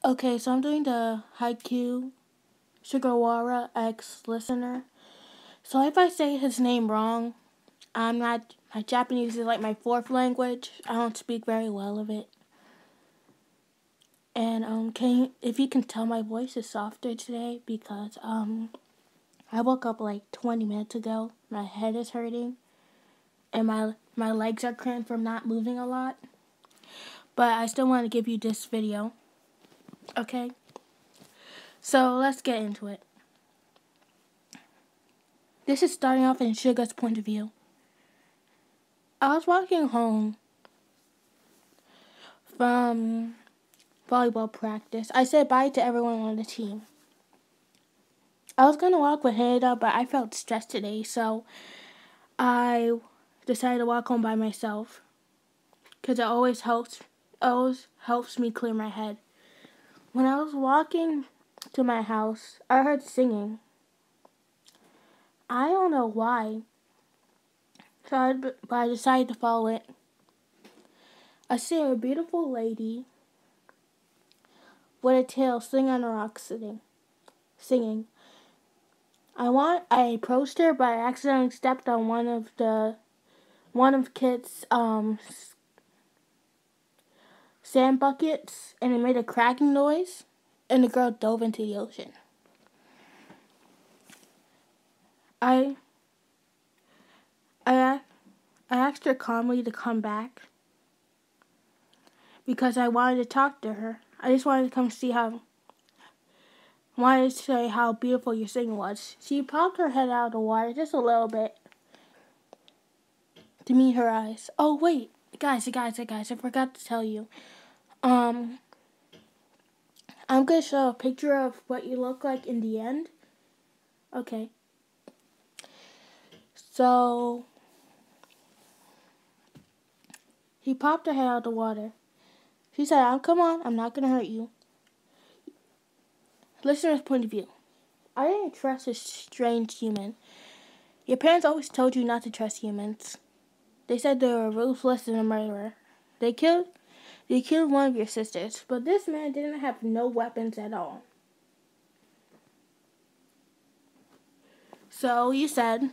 Okay, so I'm doing the Haiku Sugawara X listener. So if I say his name wrong, I'm not. My Japanese is like my fourth language. I don't speak very well of it. And if you can tell, my voice is softer today because I woke up like 20 minutes ago. My head is hurting, and my legs are cramped from not moving a lot. But I still want to give you this video. Okay. So let's get into it. This is starting off in Suga's point of view. I was walking home from volleyball practice. I said bye to everyone on the team. I was going to walk with Hida, but I felt stressed today, so I decided to walk home by myself because it always helps me clear my head. When I was walking to my house, I heard singing. I don't know why, but I decided to follow it. I see a beautiful lady with a tail sitting on a rock singing. I approached her, but I accidentally stepped on one of Kit's sand buckets, and it made a cracking noise, and the girl dove into the ocean. I asked her calmly to come back because I wanted to talk to her. I just wanted to come wanted to say how beautiful your singing was. She popped her head out of the water just a little bit to meet her eyes. Oh wait, guys, I forgot to tell you. I'm gonna show a picture of what you look like in the end. Okay. So he popped her head out of the water. She said, "Come on, I'm not gonna hurt you." Listener's point of view. I didn't trust a strange human. Your parents always told you not to trust humans. They said they were ruthless and a murderer. They killed one of your sisters, but this man didn't have no weapons at all. So you said,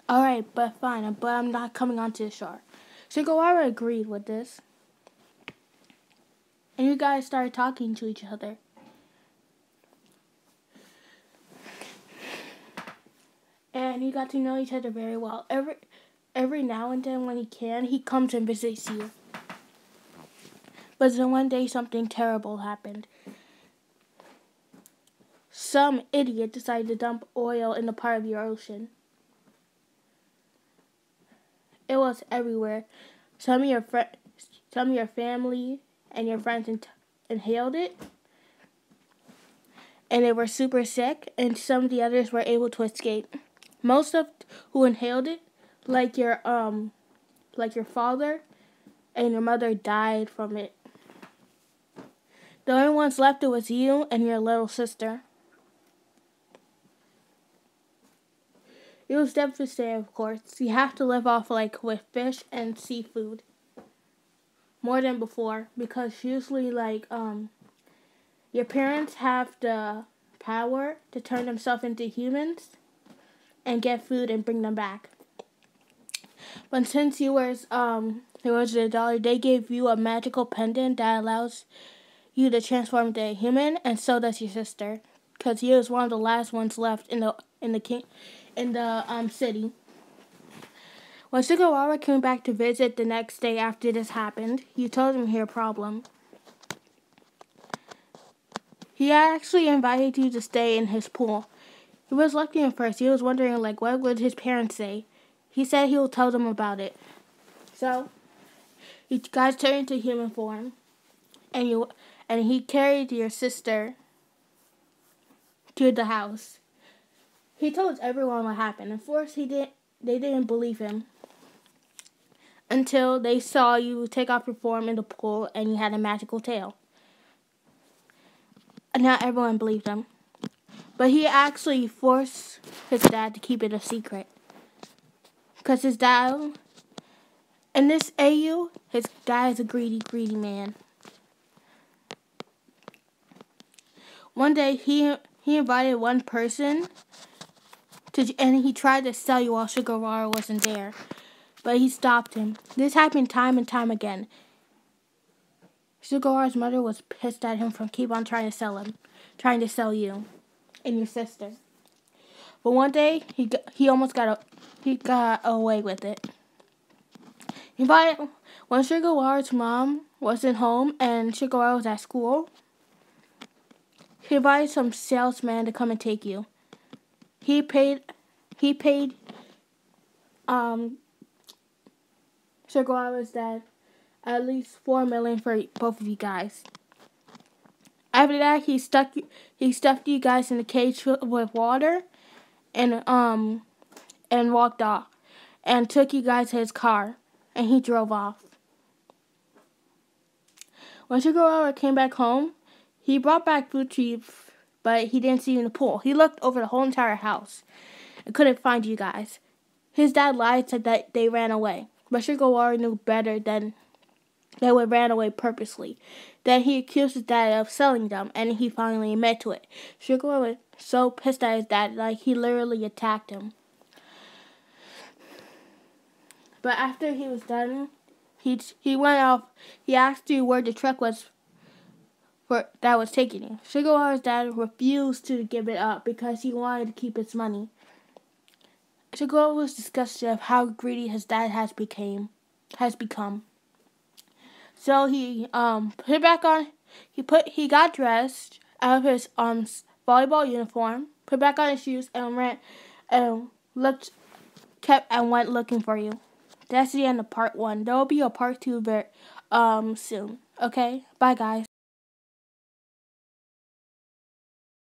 "Alright, but fine, but I'm not coming onto the shore." Sugawara agreed with this. And you guys started talking to each other. And you got to know each other very well. Every now and then when he can, he comes and visits you. But then one day something terrible happened. Some idiot decided to dump oil in a part of your ocean. It was everywhere. Some of your family and your friends inhaled it, and they were super sick, and some of the others were able to escape. Most of who inhaled it, like your father and your mother, died from it. The only ones left it was you and your little sister. It was devastating, of course. You have to live off with fish and seafood more than before, because usually your parents have the power to turn themselves into humans and get food and bring them back. But since there was a dollar, they gave you a magical pendant that allows you to transform into a human, and so does your sister, because he was one of the last ones left in the city. When Sugawara came back to visit the next day after this happened, you told him your problem. He actually invited you to stay in his pool. He was lucky at first. He was wondering what would his parents say. He said he will tell them about it. So you guys turned into human form, and he carried your sister to the house. He told everyone what happened. Of course, they didn't believe him until they saw you take off your form in the pool and you had a magical tail. And not everyone believed him. But he actually forced his dad to keep it a secret. Because his dad, in this AU, his dad is a greedy, greedy man. One day he invited one person and he tried to sell you while Sugawara wasn't there, but he stopped him. This happened time and time again. Sugawara's mother was pissed at him for keep on trying to sell you and your sister. But one day he almost got away with it. When Sugawara's mom wasn't home and Sugawara was at school, he invited some salesman to come and take you. He paid Sugawara's dad at least $4 million for both of you guys. After that, he stuffed you guys in a cage with water, and walked off, and took you guys to his car, and he drove off. When Sugawara came back home, he brought back food to you, but he didn't see you in the pool. He looked over the whole entire house and couldn't find you guys. His dad lied, said that they ran away, but Sugawara knew better than they would ran away purposely. Then he accused his dad of selling them, and he finally admitted to it. Sugawara was so pissed at his dad, like he literally attacked him. But after he was done, he went off. He asked you where the truck was that was taking you. Sugawara's dad refused to give it up because he wanted to keep his money. Sugawara was disgusted of how greedy his dad has become. So he put it back on. He got dressed out of his volleyball uniform, put back on his shoes, and went looking for you. That's the end of part 1. There will be a part 2 soon. Okay, bye guys.